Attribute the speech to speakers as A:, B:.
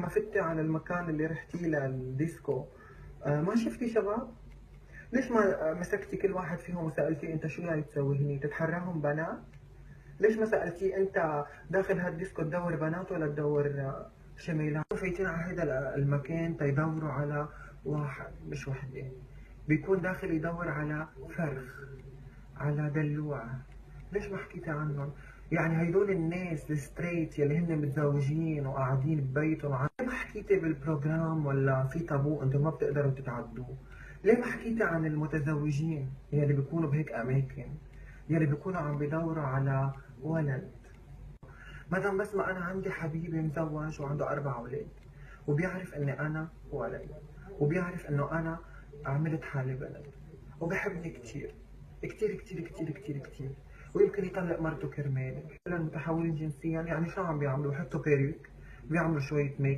A: فتي على المكان اللي رحتي له الديسكو، ما شفتي شباب؟ ليش ما مسكتي كل واحد فيهم وسألتي انت شو جاي تسوي هني؟ تتحراهم بنات؟ ليش ما سألتي انت داخل هالديسكو تدور بنات ولا تدور شميلات؟ فايتين على هذا المكان تيدوروا على واحد مش وحدة، بيكون داخل يدور على فرخ، على دلوعة. ليش ما حكيتي عنهم؟ يعني هيدول الناس الستريت يلي هن متزوجين وقاعدين ببيتهم ليه ما حكيتي بالبروجرام ولا في تابو انتم ما بتقدروا تتعدوه؟ ليه ما حكيتي عن المتزوجين يلي بيكونوا بهيك اماكن، يلي بيكونوا عم بدوروا على ولد؟ مدام بس ما انا عندي حبيبي مزوج وعنده 4 اولاد، وبيعرف اني انا ولد، وبيعرف انه انا عملت حالي بنت، وبحبني كتير كتير كتير كتير كتير كتير، ويمكن يطلق مرته كرمالي. المتحولين جنسيا يعني شو عم بيعملوا؟ بحطوا بيريك، بيعملوا شوية ميك